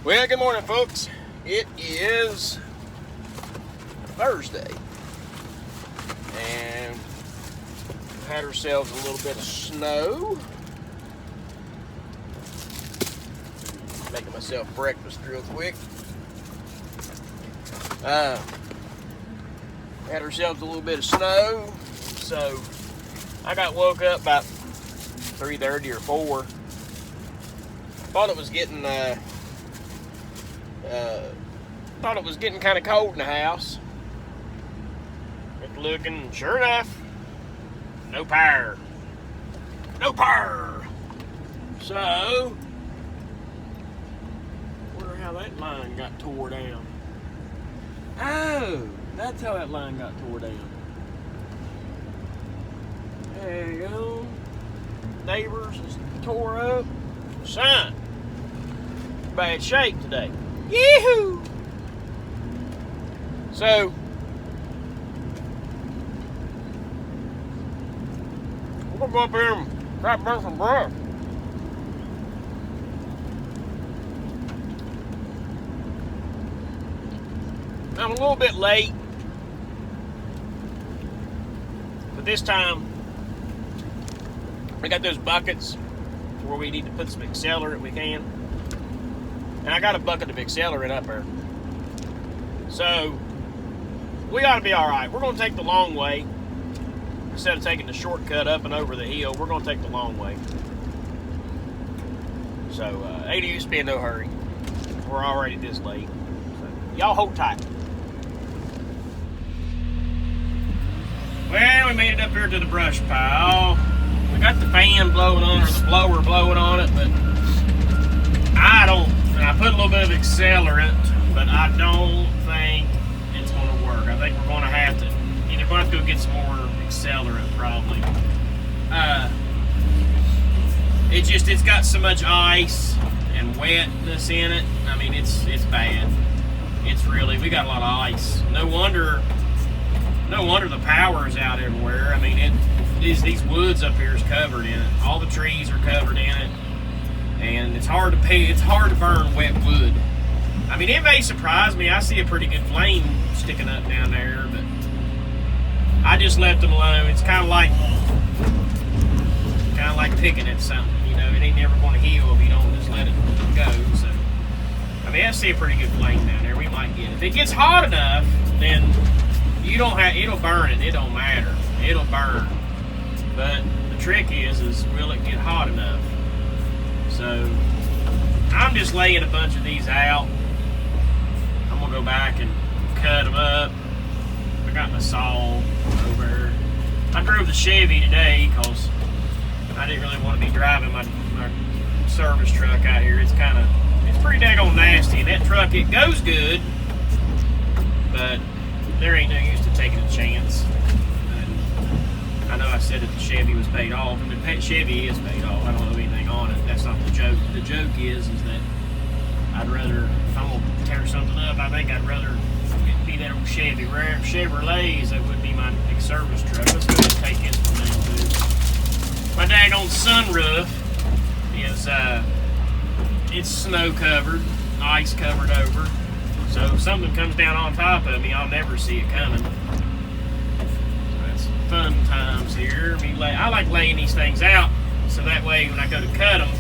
Well, good morning, folks. It is Thursday, and we've had ourselves a little bit of snow. Making myself breakfast real quick. Had ourselves a little bit of snow, so I got woke up about 3:30 or 4. Thought it was getting kind of cold in the house. Went looking, sure enough, no power. No power. So, wonder how that line got tore down. Oh, that's how that line got tore down. There you go. Neighbors is tore up. Son, bad shape today. Yee-hoo! So, we're gonna go up here and try to burn some brush. I'm a little bit late, but this time we got those buckets where we need to put some accelerant we can. And I got a bucket of accelerant up there. So, we ought to be alright. We're going to take the long way. Instead of taking the shortcut up and over the hill, we're going to take the long way. So, ain't used to be in no hurry. We're already this late. So, y'all hold tight. Well, we made it up here to the brush pile. We got the fan blowing on, or the blower blowing on it, but I put a little bit of accelerant, but I don't think it's going to work. I think we're going to have to go get some more accelerant, probably. It's got so much ice and wetness in it. I mean, it's bad. It's really, we got a lot of ice. No wonder the power is out everywhere. I mean, these woods up here is covered in it. All the trees are covered in it. And it's hard to burn wet wood. I mean, it may surprise me. I see a pretty good flame sticking up down there, but I just left them alone. It's kind of like picking at something. You know, it ain't never going to heal if you don't just let it go. So, I mean, I see a pretty good flame down there. We might get it. If it gets hot enough, then it'll burn it. It don't matter. It'll burn. But the trick is will it get hot enough? So, I'm just laying a bunch of these out. I'm going to go back and cut them up. I got my saw over. I drove the Chevy today because I didn't really want to be driving my service truck out here. It's pretty daggone nasty. And that truck, it goes good, but there ain't no use to taking a chance. I know I said that the Chevy was paid off, and the Chevy is paid off. I don't know anything on it. That's not the joke. The joke is that I'd rather, if I'm going to tear something up, I think I'd rather it be that old Chevrolet that would be my service truck. Let's go ahead and take it from now, too. My daggone sunroof is, it's snow covered, ice covered over. So if something comes down on top of me, I'll never see it coming. Fun times here. I like laying these things out so that way when I go to cut them,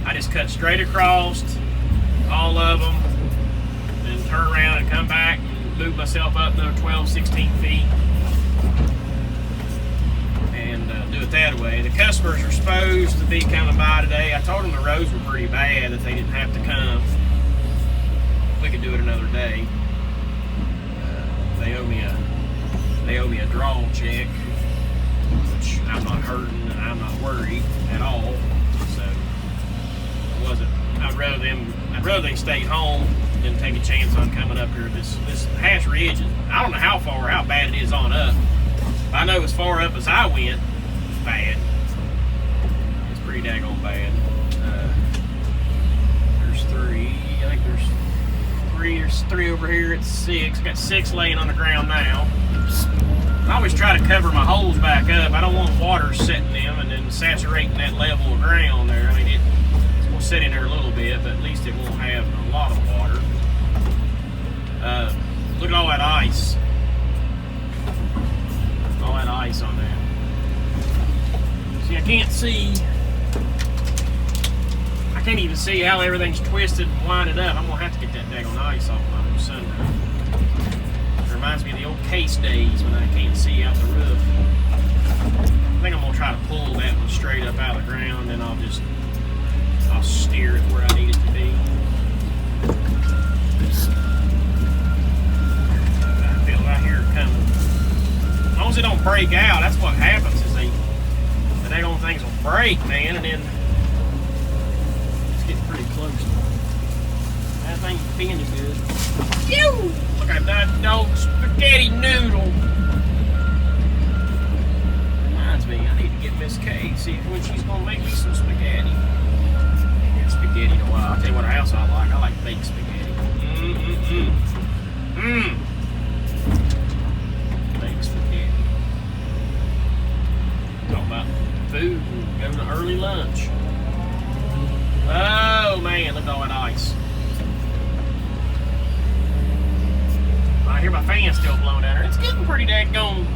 I just cut straight across all of them, then turn around and come back and move myself up another 12, 16 feet and do it that way. The customers are supposed to be coming by today. I told them the roads were pretty bad, that they didn't have to come. We could do it another day. They owe me a draw check, which I'm not hurting and I'm not worried at all. So I'd rather they stayed home than take a chance on coming up here. This Hash Ridge I don't know how bad it is on up. But I know as far up as I went, it's bad. It's pretty daggone bad. There's 3. I think there's 3. There's 3 over here. It's 6. I got 6 laying on the ground now. I always try to cover my holes back up. I don't want water setting them and then saturating that level of ground there. I mean, it's going to sit in there a little bit, but at least it won't have a lot of water. Look at all that ice. All that ice on that. See, I can't see. I can't even see how everything's twisted and winded up. I'm gonna have to get that daggone ice off my sunroof. It reminds me of the old case days when I can't see out the roof. I think I'm gonna try to pull that one straight up out of the ground, and I'll steer it where I need it to be. I feel right here coming. As long as it don't break out, that's what happens is the daggone things will break, man, and then it's getting pretty close. That thing's bending good. Phew! Look at that dog spaghetti noodle. Reminds me, I need to get Miss Kay, see when she's gonna make me some spaghetti. Spaghetti in a while. I'll tell you what else I like. I like baked spaghetti. Baked spaghetti. Talking about food and go to early lunch. Oh man, look at all that ice. I hear my fan still blowing down there. It's getting pretty daggone.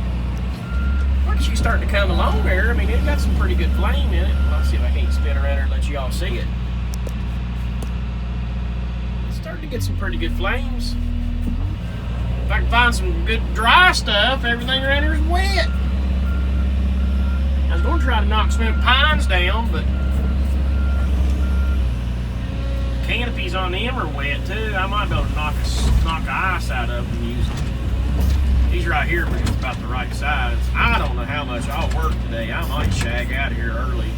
Once you start to come along there, I mean, it got some pretty good flame in it. Let's see if I can't spin around there and let you all see it. Starting to get some pretty good flames. If I can find some good dry stuff, everything around here is wet. I was going to try to knock some pines down, but the canopies on them are wet too. I might be able to knock the ice out of them and use them. These right here are about the right size. I don't know how much I'll work today. I might shag out of here early.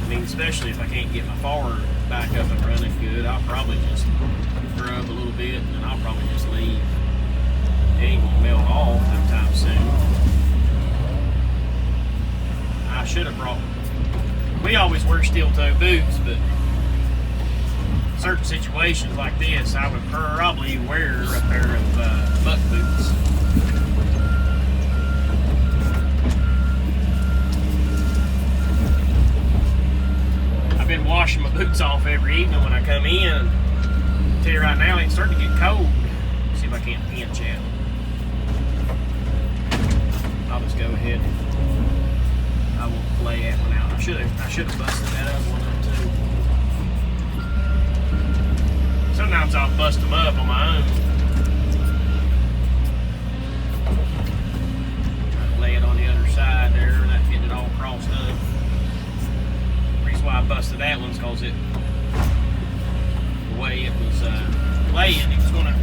I mean, especially if I can't get my forward back up and running good, I'll probably just grub a little bit and then I'll probably just leave. It ain't gonna melt off anytime soon. I should have brought. We always wear steel toe boots, but certain situations like this, I would probably wear a pair of buck boots. I've been washing my boots off every evening when I come in. I'll tell you right now, it's starting to get cold. Let's see if I can't pinch it. I'll just go ahead. I won't play that one out. I should have busted that other one up too. Sometimes I'll bust them up on my own. I'll lay it on the other side there, that's getting it all crossed up. Why I busted that one is because the way it was laying, it was going to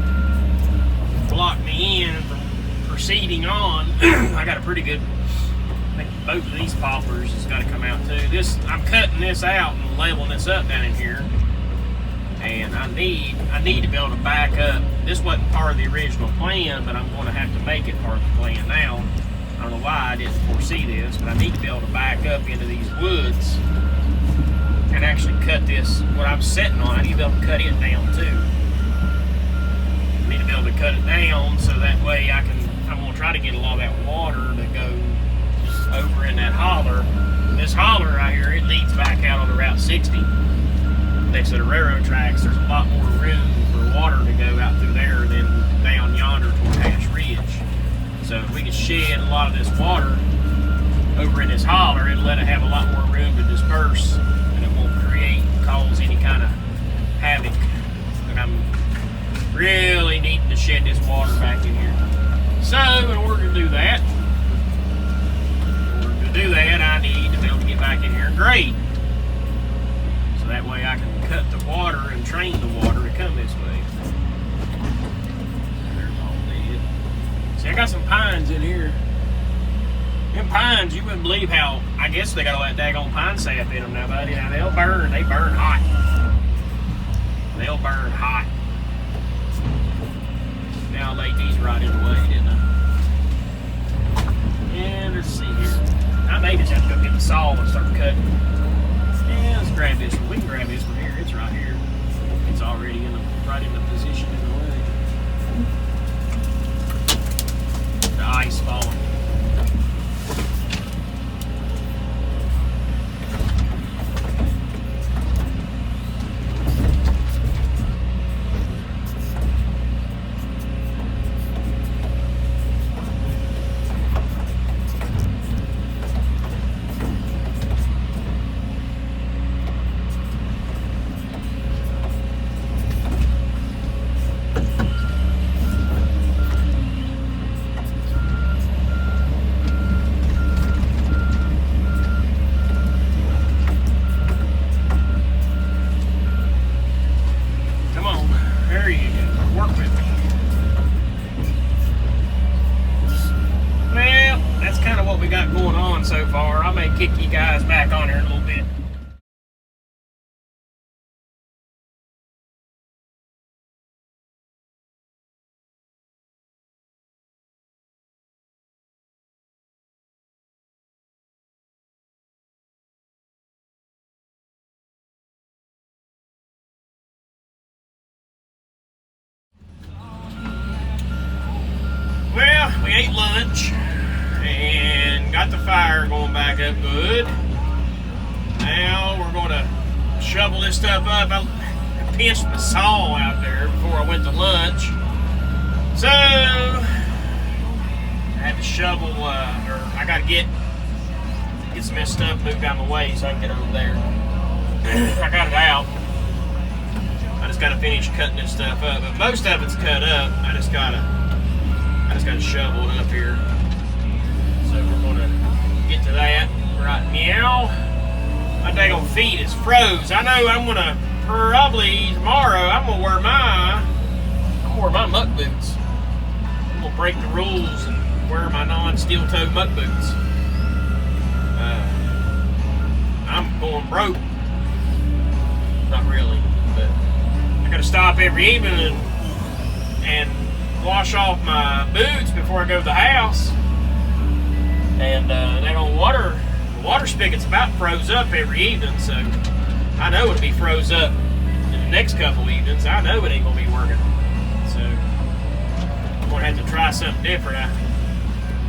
block me in from proceeding on. I got a pretty good, I think both of these poppers has got to come out too. I'm cutting this out and leveling this up down in here, and I need to be able to back up. This wasn't part of the original plan, but I'm going to have to make it part of the plan now. I don't know why I didn't foresee this, but I need to be able to back up into these woods and actually cut this, what I'm sitting on. I need to be able to cut it down too. I need to be able to cut it down so that way I'm going to try to get a lot of that water to go over in that holler. This holler right here, it leads back out on the Route 60 next to the railroad tracks. There's a lot more room for water to go out through there than down yonder toward Hash Ridge. So if we can shed a lot of this water over in this holler, it'll let it have a lot more room to disperse. Cause any kind of havoc. But I'm really needing to shed this water back in here. So in order to do that, I need to be able to get back in here and grade. So that way I can cut the water and train the water to come this way. There's all dead. See, I got some pines in here. Them pines, you wouldn't believe how, I guess they got all that daggone pine sap in them now, buddy. Now, they burn hot. They'll burn hot. Now I laid these right in the way, didn't I? And let's see here. I may just have to go get the saw and start cutting. Yeah, let's grab this one. We can grab this one here. It's right here. It's already right in the position in the way. The ice falling. we ate lunch and got the fire going back up good. Now we're going to shovel this stuff up. I pinched my saw out there before I went to lunch. So I had to shovel, or I got to get some of this stuff moved out of my way so I can get over there. I got it out. I just got to finish cutting this stuff up, but most of it's cut up. I just got to shovel it up here. So we're going to get to that right now. My daggone feet is froze. I know I'm going to probably tomorrow. I'm going to wear my muck boots. I'm going to break the rules and wear my non-steel toe muck boots. I'm going broke. Not really, but I gotta stop every evening and wash off my boots before I go to the house. And that old water spigot's about froze up every evening, so I know it'll be froze up in the next couple evenings. I know it ain't gonna be working. So I'm gonna have to try something different.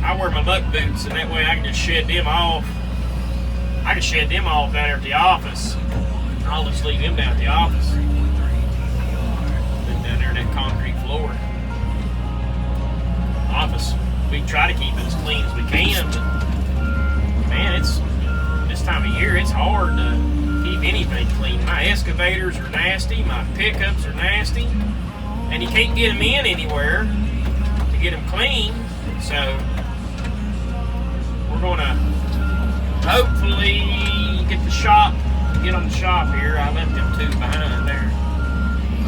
I wear my muck boots, and that way I can just shed them off. I can shed them off down there at the office. I'll just leave them down at the office. Then down there in that concrete floor. Office. We try to keep it as clean as we can, but man, it's this time of year, it's hard to keep anything clean. My excavators are nasty, my pickups are nasty, and you can't get them in anywhere to get them clean. So we're gonna hopefully get on the shop here. I left them two behind there.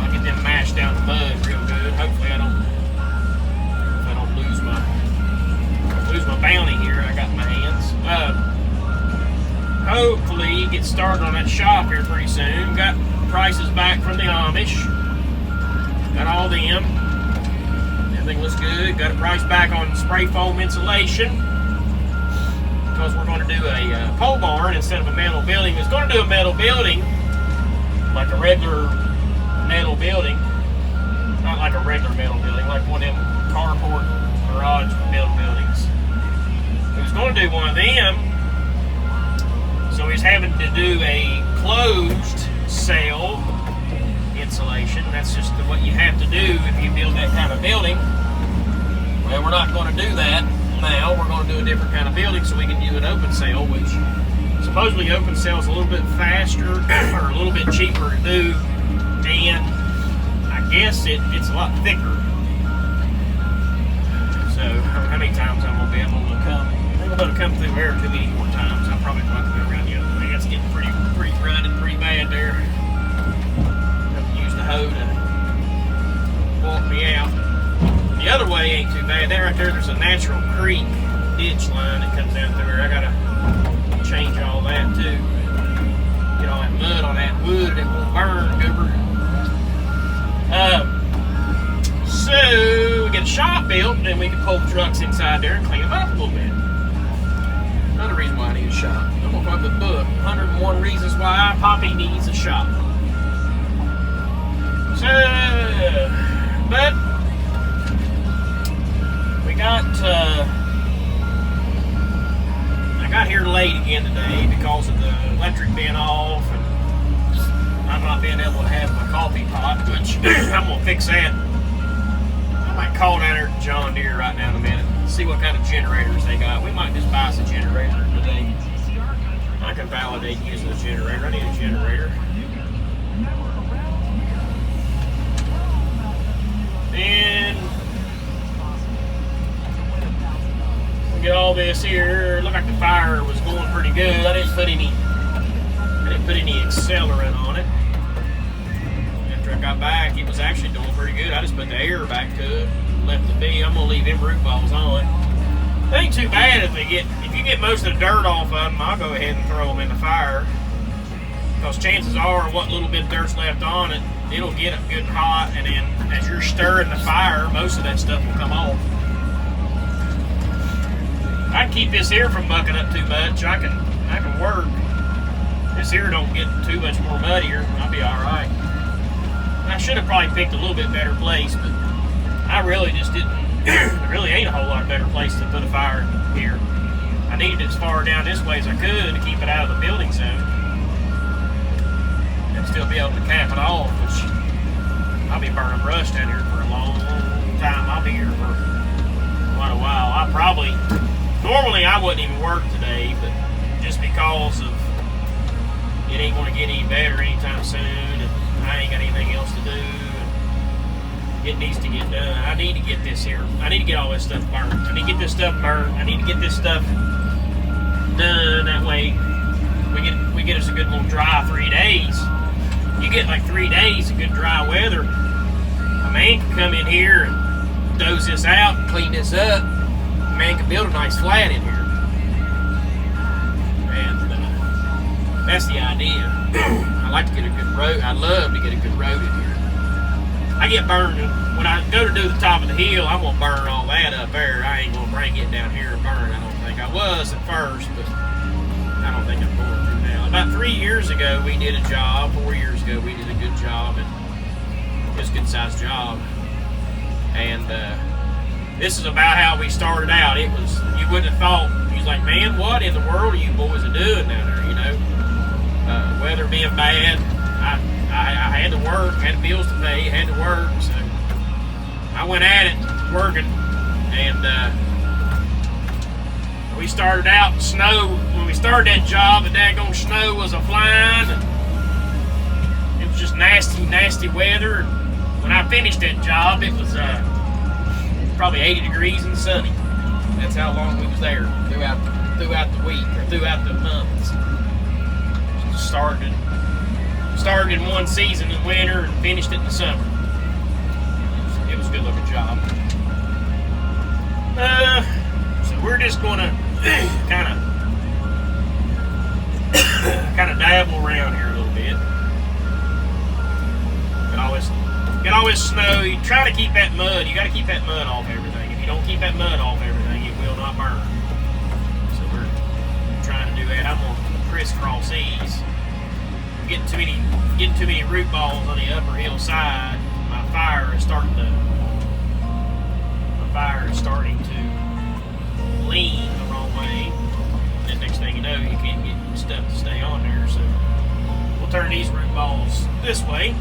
I'll get them mashed down the mud real good. Hopefully I don't lose my bounty here I got in my hands. Hopefully get started on that shop here pretty soon. Got prices back from the Amish. Got all them. Everything looks good. Got a price back on spray foam insulation. Because we're going to do a pole barn instead of a metal building. It's going to do a metal building, like a regular metal building. Not like a regular metal building, like one of them carport garage metal buildings. He was going to do one of them, so he's having to do a closed cell insulation. That's just what you have to do if you build that kind of building. Well, we're not going to do that. Now we're going to do a different kind of building so we can do an open cell, which supposedly open cell is a little bit faster or a little bit cheaper to do, and I guess it's a lot thicker. So how many times I'm going to be able to come? I'm going to come through there too many more times. I'm probably going to go around the other way. It's getting pretty running pretty bad there. Have to use the hoe to walk me out. The other way ain't too bad. That right there's a natural creek ditch line that comes down through here. I gotta change all that too. Get all that mud on that wood. It won't burn, goober. So we get a shop built, and then we can pull the trucks inside there and clean them up a little bit. Another reason why I need a shop. I'm gonna put the book, 101 Reasons Why Poppy Needs a Shop. So, but I got here late again today because of the electric being off and I'm not being able to have my coffee pot, which I'm going to fix that. I might call down there to John Deere right now in a minute, see what kind of generators they got. We might just buy us a generator today. I can validate using a generator. I need a generator. And get all this here. Looked like the fire was going pretty good. I didn't put any accelerant on it. After I got back, it was actually doing pretty good. I just put the air back to it, left it be. I'm gonna leave them root balls on. It ain't too bad if you get most of the dirt off of them. I'll go ahead and throw them in the fire, because chances are what little bit of dirt's left on it, it'll get it good and hot, and then as you're stirring the fire, most of that stuff will come off. I keep this here from bucking up too much. I can work. This here don't get too much more muddier. I'll be all right. I should have probably picked a little bit better place, but I really just didn't there really ain't a whole lot better place to put a fire here. I needed it as far down this way as I could to keep it out of the building zone and still be able to cap it off, which I'll be burning brush down here for a long time. I'll be here for quite a while. Normally I wouldn't even work today, but just because of it ain't going to get any better anytime soon, and I ain't got anything else to do. It needs to get done. I need to get this here. I need to get all this stuff burnt. I need to get this stuff burnt. I need to get this stuff done. That way, we get us a good little dry 3 days. You get like 3 days of good dry weather. A man can come in here and doze this out, and clean this up. A man can build a nice flat in here, and that's the idea. I like to get a good road. I love to get a good road in here. I get burned when I go to do the top of the hill. I'm gonna burn all that up there. I ain't gonna bring it down here and burn. I don't think I was at first, but I don't think I'm going to now. About 3 years ago, we did a job. 4 years ago, we did a good job, and it was a good sized job. And this is about how we started out. It was, you wouldn't have thought. He was like, man, what in the world are you boys doing down there? You know, weather being bad. I had to work, had bills to pay, had to work, so I went at it, working, and we started out in snow. When we started that job, the daggone snow was a-flying, and it was just nasty, nasty weather. And when I finished that job, it was probably 80 degrees and sunny. That's how long we was there throughout the week, or throughout the months. Just started in one season in winter and finished it in the summer. It was a good looking job. So we're just gonna kind of dabble around here a little bit. Get all this snow. You try to keep that mud. You got to keep that mud off everything. If you don't keep that mud off everything, it will not burn. So we're trying to do that. I'm gonna crisscross these. Getting too many root balls on the upper hillside. My fire is starting to lean the wrong way. And then next thing you know, you can't get stuff to stay on there. So we'll turn these root balls this way.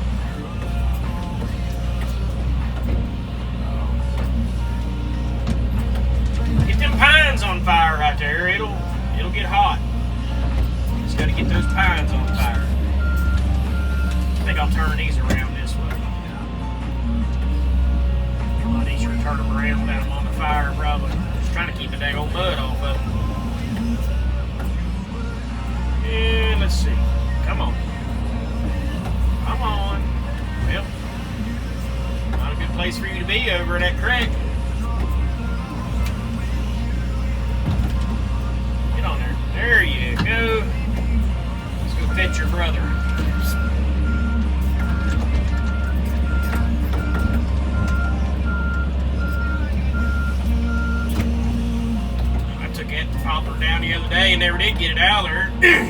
Get them pines on fire right there. It'll get hot. Just got to get those pines on fire. I think I'll turn these around this way. A lot easier to turn them around without them on the fire, probably. Just trying to keep the dang old mud off of them. And let's see. Come on. Come on. Well, not a good place for you to be over at that creek. Get on there. There you go. Let's go fetch your brother. Hopper down the other day and never did get it out of there.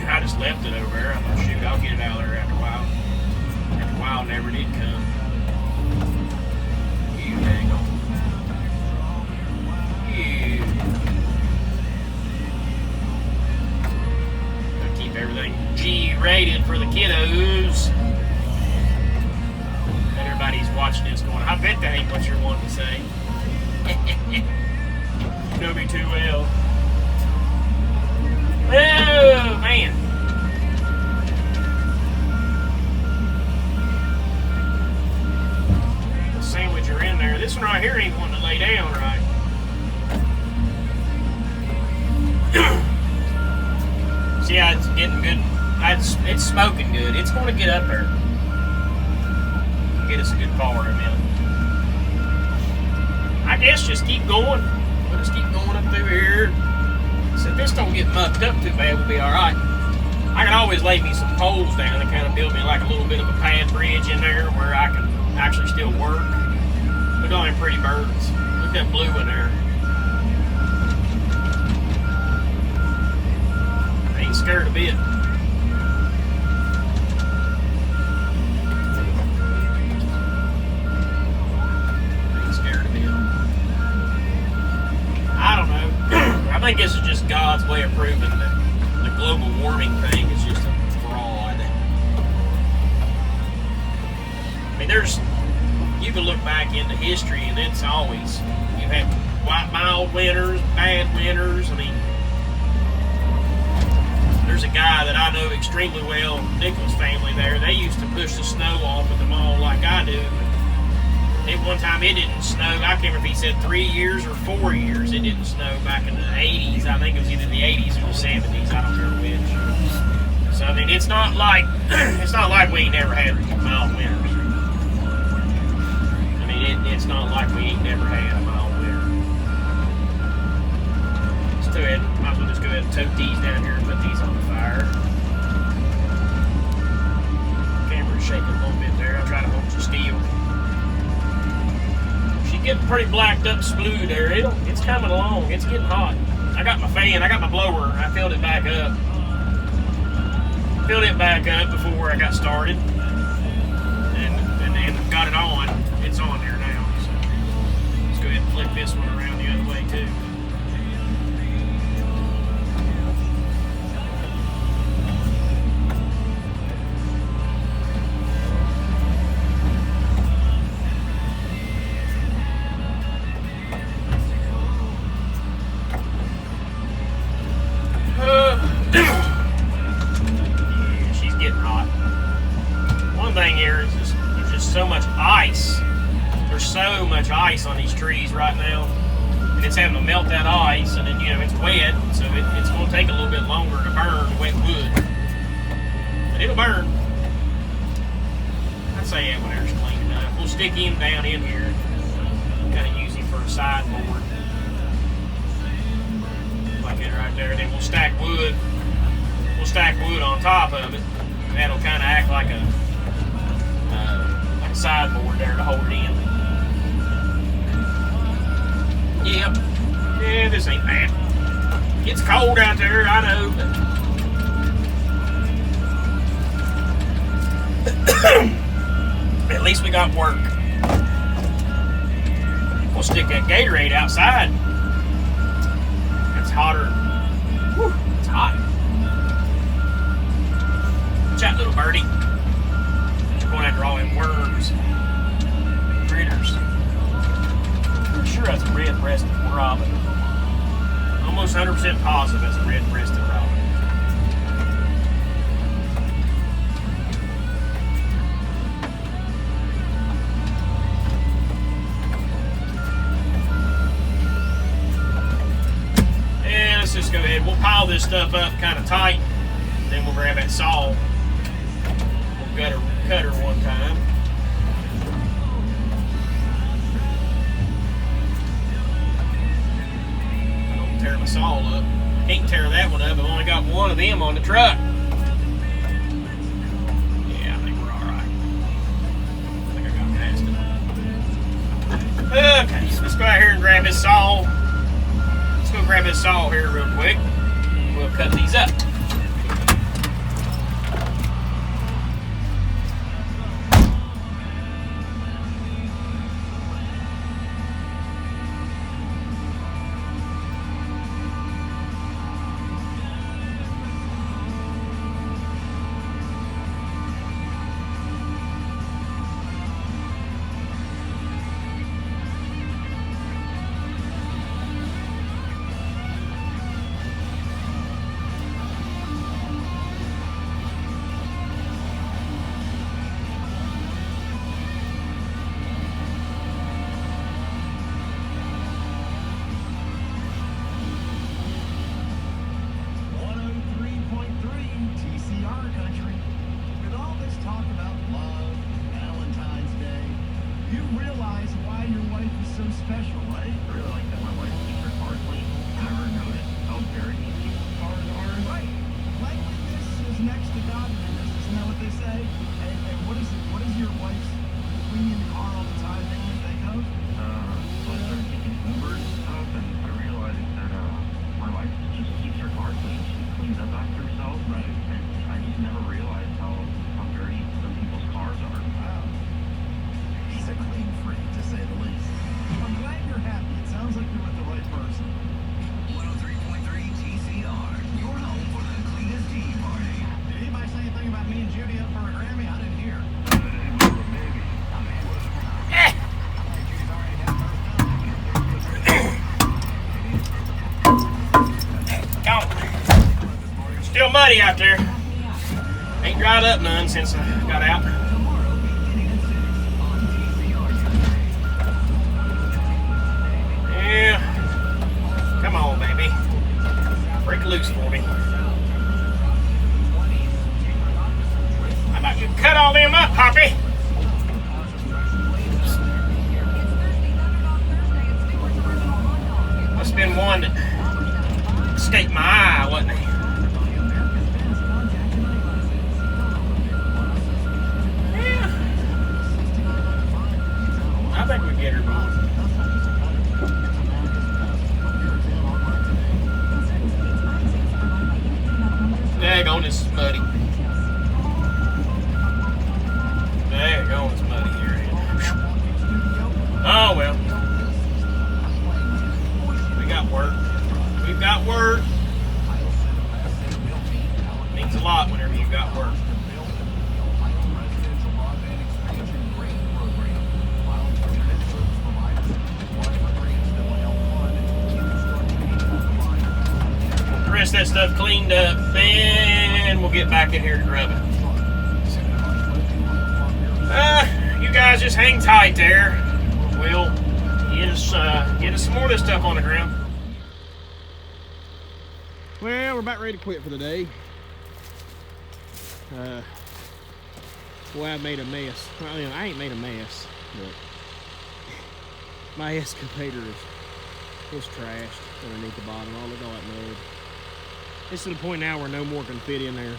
I just left it over there. I thought, shoot, I'll get it out of there after a while. After a while, never did come. You dang on. You. Gotta keep everything G-rated for the kiddos. And everybody's watching this going, I bet that ain't what you're wanting to say. You know me too well. Oh, man. The sandwich are in there. This one right here ain't wanting to lay down right. See how it's getting good? It's smoking good. It's going to get up there. Get us a good fire in a minute. I guess just keep going. We'll just keep going up through here. So if this don't get mucked up too bad, we'll be alright. I can always lay me some poles down and kind of build me like a little bit of a pad bridge in there where I can actually still work. Look at all them pretty birds. Look at that blue in there. I ain't scared a bit. think this is just God's way of proving that the global warming thing is just a fraud. I mean, you can look back into history and it's always, you've had mild winters, bad winters. I mean, there's a guy that I know extremely well, Nichols family there. They used to push the snow off at the mall like I do. At one time it didn't snow. I can't remember if he said 3 years or 4 years. It didn't snow back in the 80s. I think it was either the 80s or the 70s. I don't remember which. So I mean, it's not like we ain't never had mild winters. I mean, it's not like we ain't never had a mild winter. Let's go ahead. Might as well just go ahead and tote these down here and put these on the fire. Camera's shaking a little bit there. I'll try to hold some steel. Getting pretty blacked up splue there. It's coming along. It's getting hot. I got my fan. I got my blower. I filled it back up. Filled it back up before I got started, and got it on. It's on there now. So let's go ahead and flip this one around the other way too. So much ice. There's so much ice on these trees right now, and it's having to melt that ice, and then it's wet, so it's going to take a little bit longer to burn wet wood, but it'll burn. I'd say when there's clean enough. We'll stick him down in here, kind of use him for a sideboard, like it right there. Then we'll stack wood. We'll stack wood on top of it. That'll kind of act like a sideboard there to hold it in. Yep. Yeah, this ain't bad. It's cold out there, I know, but at least we got work. We'll stick that Gatorade outside. It's hotter. Whew, it's hot. Chat, little birdie. Going after all them worms, critters. I'm sure that's a red-breasted robin. Almost 100% positive that's a red-breasted robin. And let's just go ahead. We'll pile this stuff up kind of tight. Then we'll grab that saw. We'll cut her one time. I don't tear my saw up. Can't tear that one up. I've only got one of them on the truck. Yeah, I think we're alright. I think I got past it. Okay, so let's go out here and grab this saw. Let's go grab this saw here real quick. We'll cut these up. Sounds like you're with the right person. 103.3 muddy out there. Ain't dried up none since I got out. Yeah. Come on, baby. Break loose for me. How about you cut all them up, Poppy? Must have been one that escaped my eye, wasn't he? Yeah. I think we get her, boy. Daggone, this is muddy. Daggone, it's muddy here. Oh well. We got work. We've got work. Means a lot whenever you've got work. The rest of that stuff cleaned up, then we'll get back in here to grub it. You guys just hang tight there. We'll get us some more of this stuff on the ground. Well, we're about ready to quit for the day. Boy, I made a mess. Well, you know, I ain't made a mess, but my excavator is trashed underneath the bottom. Oh, look at all that mud. It's to the point now where no more can fit in there.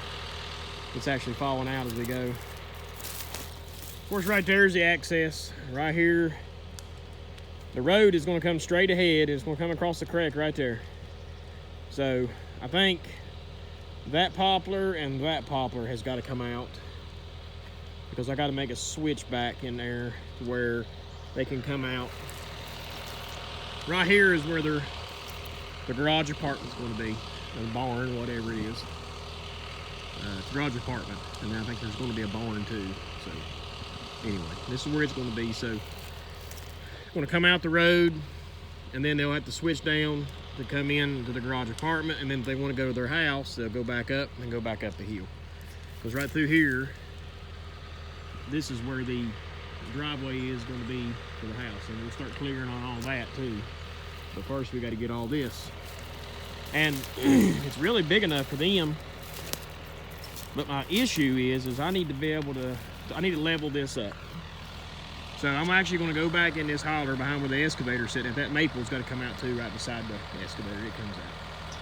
It's actually falling out as we go. Of course, right there's the access. Right here, the road is going to come straight ahead. It's going to come across the creek right there. So I think that poplar and that poplar has got to come out, because I got to make a switch back in there to where they can come out. Right here is where the garage apartment's going to be, or the barn, whatever it is. It's a garage apartment, and then I think there's going to be a barn too. So anyway, this is where it's going to be. So it's going to come out the road, and then they'll have to switch down to come in to the garage apartment, and then if they want to go to their house, they'll go back up and go back up the hill. Because right through here, this is where the driveway is going to be for the house, and we'll start clearing on all that too. But first we got to get all this, and it's really big enough for them. But my issue is I need to be able to, I need to level this up. So I'm actually going to go back in this holler behind where the excavator's sitting. That maple's got to come out too, right beside the excavator. It comes out.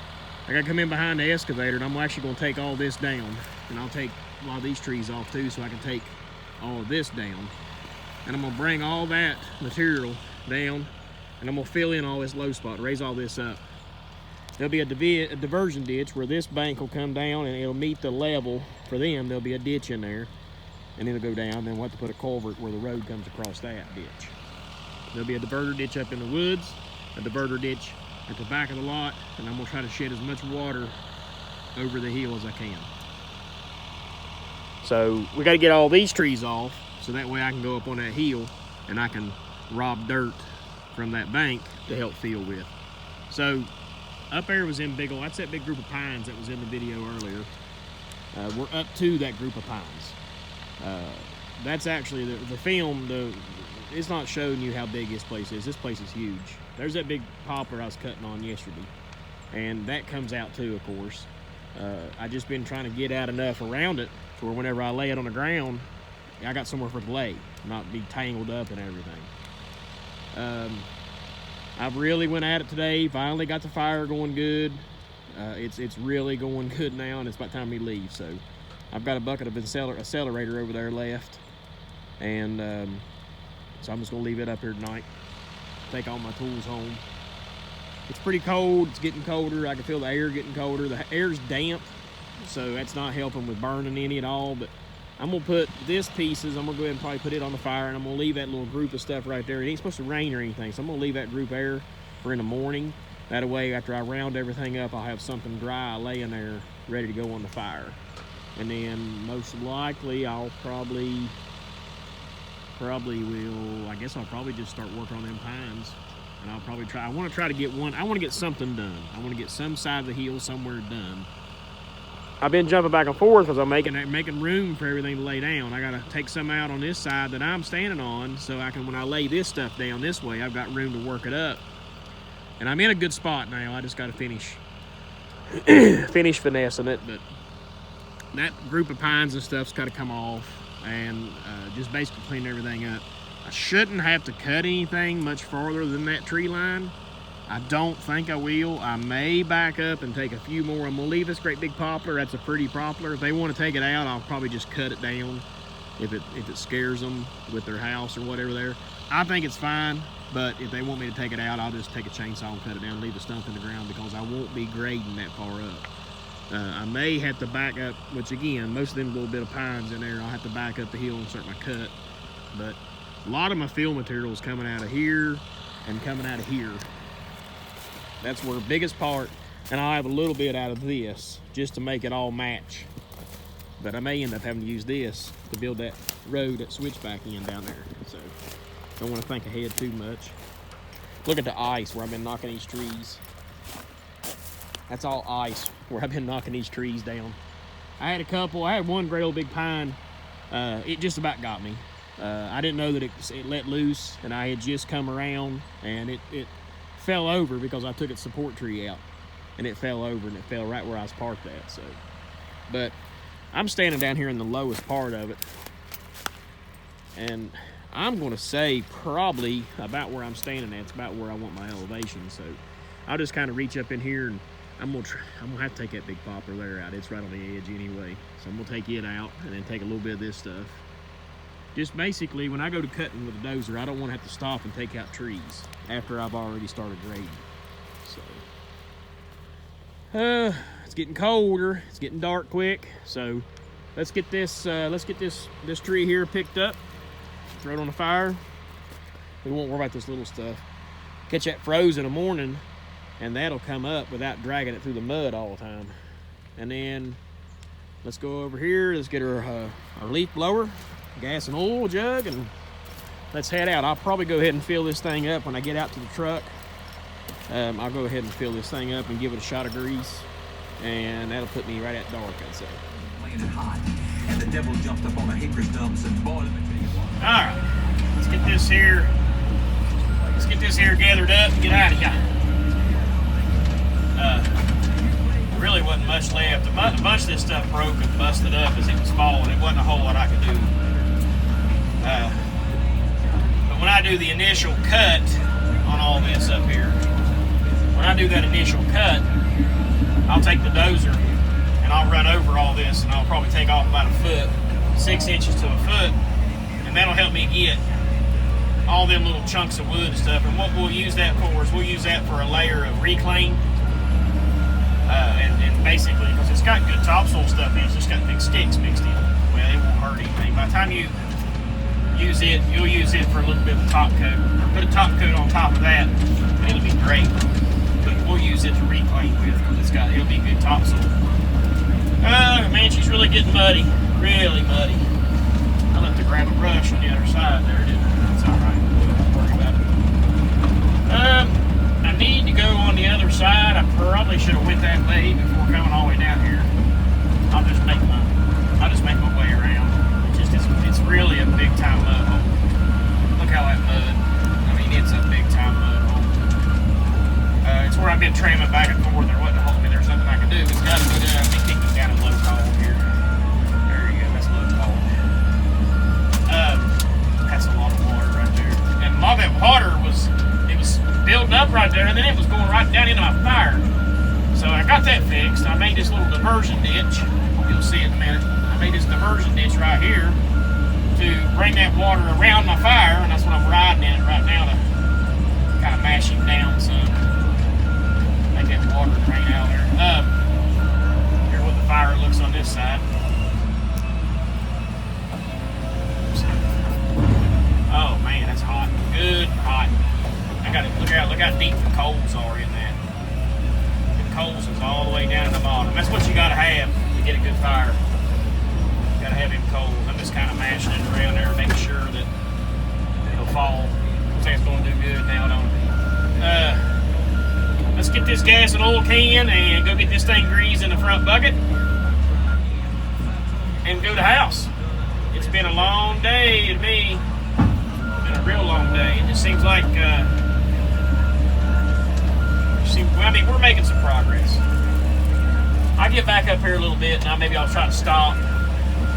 I got to come in behind the excavator, and I'm actually going to take all this down. And I'll take a lot of these trees off too, so I can take all of this down. And I'm going to bring all that material down, and I'm going to fill in all this low spot, raise all this up. There'll be a diversion ditch where this bank will come down, and it'll meet the level for them. There'll be a ditch in there, and it'll go down. Then we'll have to put a culvert where the road comes across that ditch. There'll be a diverter ditch up in the woods, a diverter ditch at the back of the lot, and I'm gonna try to shed as much water over the hill as I can. So we gotta get all these trees off, so that way I can go up on that hill and I can rob dirt from that bank to help fill with. So up there was in big old, that's that big group of pines that was in the video earlier. We're up to that group of pines. That's actually the film, it's not showing you how big this place is. This place is huge. There's that big poplar I was cutting on yesterday, and that comes out too, of course. I just been trying to get out enough around it for whenever I lay it on the ground, I got somewhere for it to lay, not be tangled up and everything. I've really went at it today. Finally got the fire going good. It's really going good now, and it's about time we leave. So I've got a bucket of accelerator over there left, and so I'm just gonna leave it up here tonight. Take all my tools home. It's pretty cold. It's getting colder. I can feel the air getting colder. The air's damp, so that's not helping with burning any at all. But I'm gonna put this pieces, I'm gonna go ahead and probably put it on the fire, and I'm gonna leave that little group of stuff right there. It ain't supposed to rain or anything, so I'm gonna leave that group there for in the morning. That way, after I round everything up, I'll have something dry laying there ready to go on the fire. And then most likely I'll probably will, I guess I'll probably just start working on them pines. And I'll probably try, I want to try to get one, I want to get something done. I want to get some side of the hill somewhere done. I've been jumping back and forth because I'm making room for everything to lay down. I gotta take some out on this side that I'm standing on, so I can, when I lay this stuff down this way, I've got room to work it up. And I'm in a good spot now. I just gotta finish finessing it. But that group of pines and stuff's gotta come off, and just basically clean everything up. I shouldn't have to cut anything much farther than that tree line. I don't think I will. I may back up and take a few more. I'm gonna leave this great big poplar. That's a pretty poplar. If they want to take it out, I'll probably just cut it down if it scares them with their house or whatever there. I think it's fine, but if they want me to take it out, I'll just take a chainsaw and cut it down and leave the stump in the ground, because I won't be grading that far up. I may have to back up, which again, most of them little bit of pines in there, I'll have to back up the hill and start my cut. But a lot of my fill material is coming out of here and coming out of here. That's where the biggest part, and I'll have a little bit out of this just to make it all match. But I may end up having to use this to build that road, that switchback in down there. So don't want to think ahead too much. Look at the ice where I've been knocking these trees. That's all ice where I've been knocking these trees down. I had one great old big pine. It just about got me. I didn't know that it let loose, and I had just come around, and it fell over because I took its support tree out, and it fell over, and it fell right where I was parked at. So, but I'm standing down here in the lowest part of it, and I'm going to say probably about where I'm standing at. It's about where I want my elevation. So I'll just kind of reach up in here, and I'm gonna have to take that big poplar there out. It's right on the edge anyway, so I'm gonna take it out and then take a little bit of this stuff. Just basically, when I go to cutting with a dozer, I don't want to have to stop and take out trees after I've already started grading. So, it's getting colder. It's getting dark quick. So, let's get this tree here picked up. Throw it on the fire. We won't worry about this little stuff. Catch that froze in the morning, and that'll come up without dragging it through the mud all the time. And then let's go over here. Let's get our leaf blower, gas and oil jug, and let's head out. I'll probably go ahead and fill this thing up when I get out to the truck. I'll go ahead and fill this thing up and give it a shot of grease, and that'll put me right at dark, I'd say. Playing it hot, and the devil jumped up on the hickory stumps and boiled them until you want. All right, let's get this here. Let's get this here gathered up and get out of here. Really wasn't much left. A bunch of this stuff broke and busted up as it was falling. It wasn't a whole lot I could do. But when I do the initial cut on all this up here, when I do that initial cut, I'll take the dozer and I'll run over all this, and I'll probably take off about a foot, 6 inches to a foot, and that'll help me get all them little chunks of wood and stuff. And what we'll use that for is we'll use that for a layer of reclaim. And basically, because it's got good topsoil stuff in it, it's just got big sticks mixed in. Well, it won't hurt anything. By the time you use it, you'll use it for a little bit of top coat. Or put a top coat on top of that, and it'll be great. But we'll use it to reclaim with, because it'll be good topsoil. Man, she's really getting muddy. Really muddy. I left her grab a brush on the other side there, didn't I? That's alright. Don't worry about it. I need to go on the other side. I probably should have went that way before coming all the way down here. I'll just make my way around. It's really a big time mud hole. Look how that mud. I mean, it's a big time mud hole. It's where I've been tramming back and forth. There wasn't a hole. There's something I can do. It's got to be done. I think it down a low call here. There you go. That's low call. That's a lot of water right there. And all that water was building up right there, and then it was going right down into my fire. So I got that fixed. I made this little diversion ditch. You'll see it in a minute. I made this diversion ditch right here to bring that water around my fire, and that's what I'm riding in it right now to kind of mash it down some. Make that water drain out there. Here's what the fire looks on this side. Oh man, that's hot. Good hot. Look how deep the coals are in that. The coals is all the way down to the bottom. That's what you gotta have to get a good fire. You gotta have them coals. I'm just kind of mashing it around there, making sure that it'll fall. Looks like it's gonna do good now, don't it? Let's get this gas and oil can and go get this thing greased in the front bucket. go to the house. It's been a long day to me. It's been a real long day. It just seems like, I mean, we're making some progress. I'll get back up here a little bit, and maybe I'll try to stop.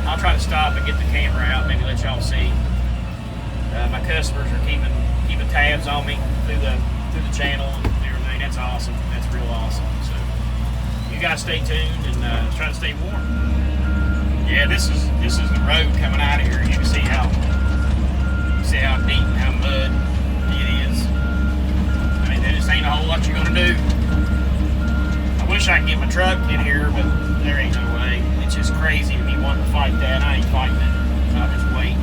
I'll try to stop and get the camera out, maybe let y'all see. My customers are keeping tabs on me through the channel and everything. That's awesome. That's real awesome. So you guys stay tuned and try to stay warm. Yeah, this is the road coming out of here. You can see how deep and how mud it is. I mean, there just ain't a whole lot you're gonna do. I wish I could get my truck in here, but there ain't no way. It's just crazy to me wanting to fight that. I ain't fighting it. I'll just wait.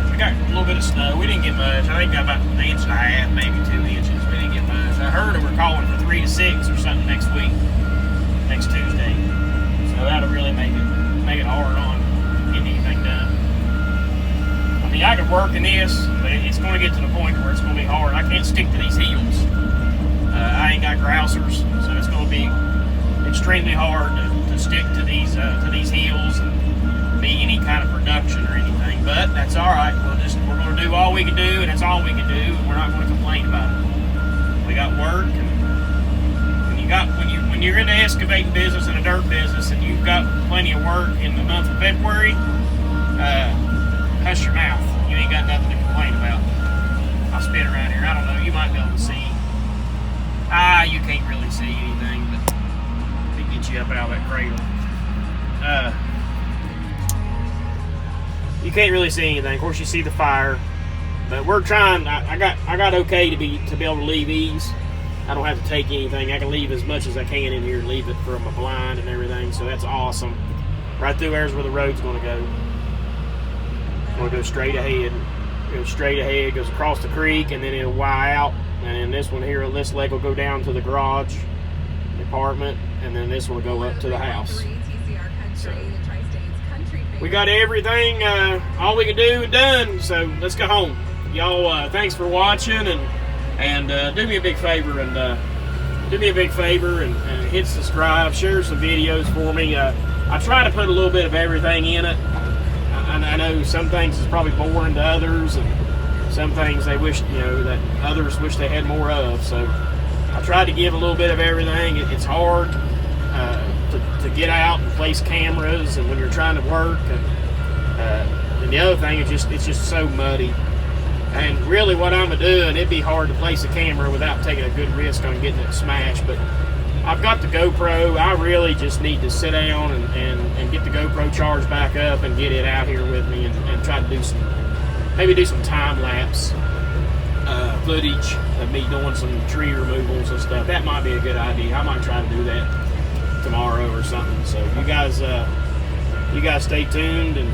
We got a little bit of snow. We didn't get much. I think we got about 1.5 inches, maybe 2 inches. We didn't get much. I heard that we're calling for 3 to 6 or something next week, next Tuesday. So that'll really make it hard on getting anything done. I mean, I could work in this, but it's going to get to the point where it's going to be hard. I can't stick to these heels. I ain't got grousers, so it's going to be extremely hard to stick to these heels and be any kind of production or anything. But that's all right. We're going to do all we can do, and that's all we can do, and we're not going to complain about it. We got work, and when you're in the excavating business and the dirt business, and you've got plenty of work in the month of February, hush your mouth. You ain't got nothing to complain about. I'll spin around here. I don't know. You might be able to see. You can't really see anything, but let me get you up out of that cradle. You can't really see anything. Of course, you see the fire, but we're trying. I got okay to be able to leave these. I don't have to take anything. I can leave as much as I can in here and leave it from a blind and everything. So that's awesome. Right through there's where the road's going to go. It's going to go straight ahead. Goes straight ahead, goes across the creek, and then it'll Y out. And then this one here, this leg will go down to the garage, the apartment, and then this one will go up to the house. So we got everything, all we can do done. So let's go home. Y'all, thanks for watching, and do me a big favor and hit subscribe, share some videos for me. I try to put a little bit of everything in it. I know some things is probably boring to others, and some things they wish, that others wish they had more of. So I tried to give a little bit of everything. It's hard to get out and place cameras, and when you're trying to work, and the other thing is it's just so muddy. And really, what I'm doing, it'd be hard to place a camera without taking a good risk on getting it smashed. But I've got the GoPro. I really just need to sit down and get the GoPro charged back up and get it out here with me and try to do some time-lapse footage of me doing some tree removals and stuff. That might be a good idea. I might try to do that tomorrow or something. So you guys stay tuned, and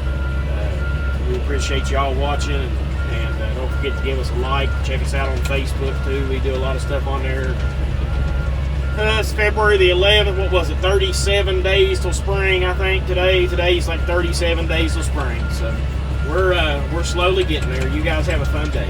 we appreciate y'all watching. And don't forget to give us a like. Check us out on Facebook too. We do a lot of stuff on there. It's February the 11th. What was it? 37 days till spring, I think. Today's like 37 days till spring. So we're slowly getting there. You guys have a fun day.